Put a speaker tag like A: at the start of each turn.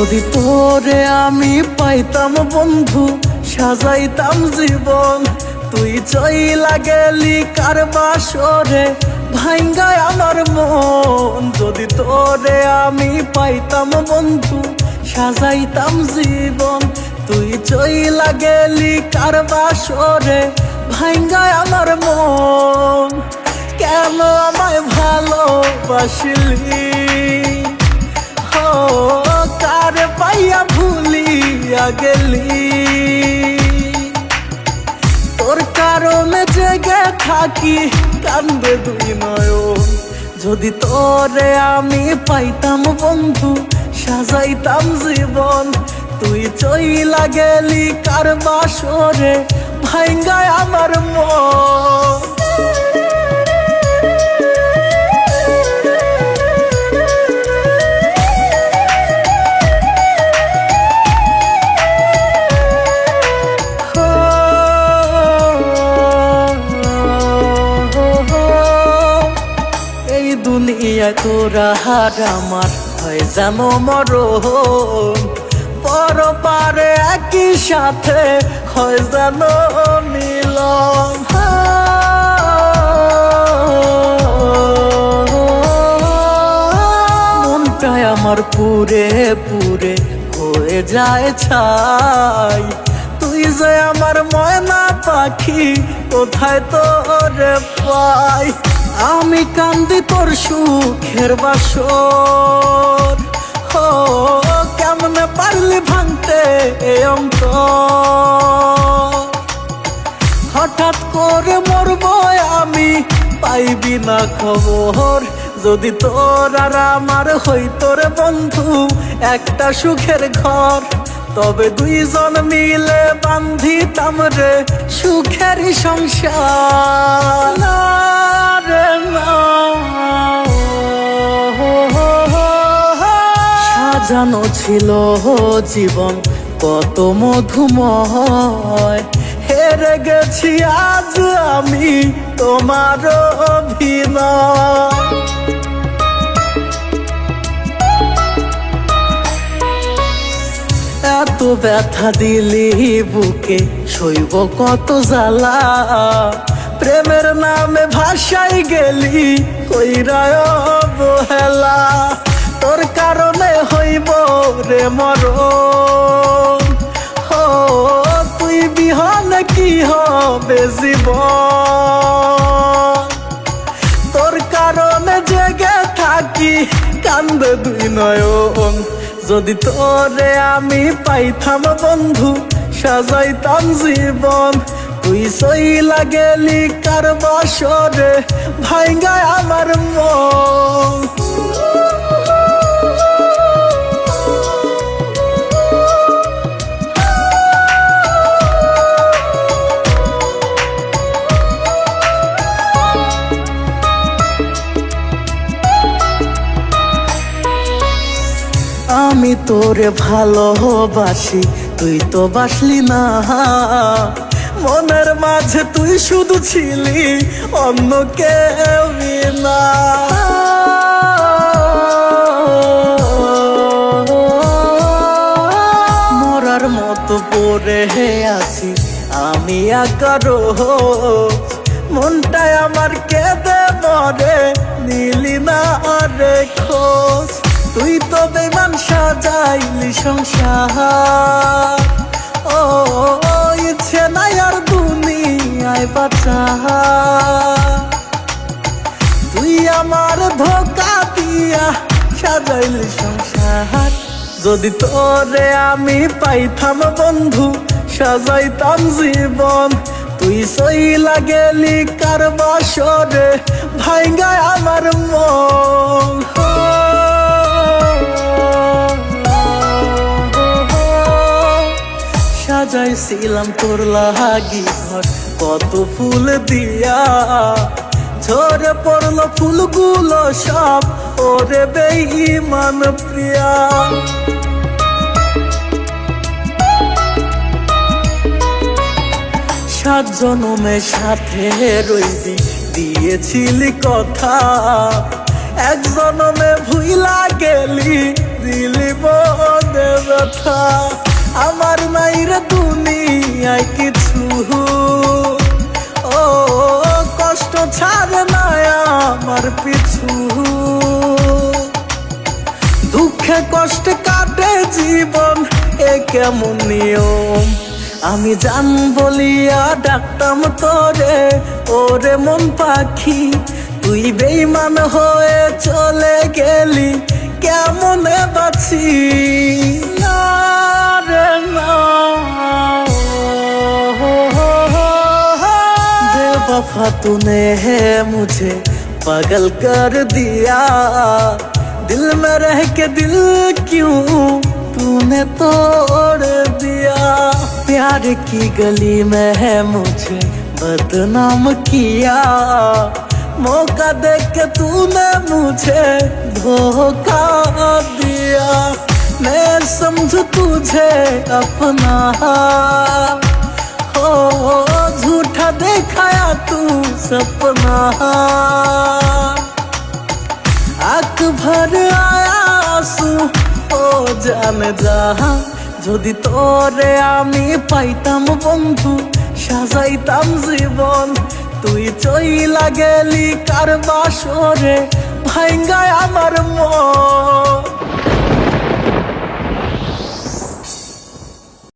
A: যদি তোরে আমি পাইতাম বন্ধু, সাজাইতাম জীবন। তুই চইলা গেলি কার বাসরে, ভাঙ্গায় আমার মন। যদি তোরে আমি পাইতাম বন্ধু, সাজাইতাম জীবন। তুই চইলা গেলি কার বাসরে, ভাঙ্গায় আমার মন। কেন আমায় ভালোবাসলি, কারে পাইয়া ভুলিয়া গেলি। তোর কারণে জেগে থাকি, কান্দে দুই নয়ন। যদি তোরে আমি পাইতাম বন্ধু, সাজাইতাম জীবন। তুই চইলা গেলি কার বাসরে, ভাঙ্গায় আমার মন। দুনিয়া তোরা হার আমার হয় জানো মরণ। পর পারে একই সাথে হয় জানো মিলন। মনটাই আমার পুরে পুরে হয়ে যায় ছাই। তুই যে আমার ময়না পাখি, কোথায় তোরে পাই। আমি কান্দি তোর সুখের বাসর, কেমনে পারলি ভাঙতে এই অন্তর। হঠাৎ করে মরবো আমি, পাইবি না খবর। যদি তোর আর আমার হইতো রে বন্ধু একটা সুখের ঘর, তবে দুইজন মিলে বান্ধিতাম রে সুখের সংসার। সাজানো ছিল জীবন কত মধুময়, হেরে গেছি আজ আমি তোমার অভিনয়। এত ব্যথা দিলি বুকে, সইব কত জ্বালা। প্রেমের নামে ভাসাই গেলি কইরায় অবহেলা। তোর কারণে হইব রে মরণ, তুই বিহনে কি হবে জীবন। তোর কারণে জেগে থাকি, কান্দে দুই নয়ন। যদি তোরে আমি পাইতাম বন্ধু, সাজাইতাম জীবন। তুই চইলা গেলি কার বাসরে, ভাঙ্গায় আমার মন। আমি তোরে ভালোবাসি, তুই তো বাসলি না। মনের মাঝে তুই শুধু ছিলি, অন্য কেউ না। মরার মতো পড়ে আছি আমি একারো, মনটাই আমার কেঁদে মরে, নিলি না রে খোঁজ। তুই তো বেমান সাজাইলি সংসার, ইচ্ছে নাই আর দুনিয়ায় বাঁচা। তুই আমার ধোকা দিয়া সাজাইলি সংসার। যদি তোরে আমি পাইতাম বন্ধু, সাজাইতাম জীবন। তুই চইলা গেলি কার বাসরে, ভাঙ্গায় আমার মন। সাজাইছিলাম তোর লাগি ঘর কত ফুল দিয়া, ঝরে পড়লো ফুলগুলো সব ওরে বেঈমান প্রিয়া। সাত জনমের সাথে রইবি দিয়েছিলি কথা, এক জনমে ভুইলা গেলি দিলি বদে ব্যথা আমার মাইরে দুনিয়ায় কিছু ও কষ্ট ছাড়ে না আমার পিছু দুঃখে কষ্টে কাটে জীবন এ কেমন নিয়ম আমি জান বলিয়া ডাকতাম তোরে ওরে মন পাখি তুই বেঈমান হয়ে চলে গেলি কেমনে বাঁচি না রে না बेवफा तूने है मुझे पागल कर दिया दिल में रह के दिल क्यों तूने तोड़ दिया प्यार की गली में है मुझे बदनाम किया मौका देख के तूने मुझे धोखा दिया मैं समझू तुझे अपना हो झूठा देखाया तू सपना आँख भर आया आंसू ও জানে যাহা যদি তোরে আমি পাইতাম বন্ধু সাজাইতাম জীবন তুই চইলা গেলি কার বাসরে ভাঙ্গায় আমার মন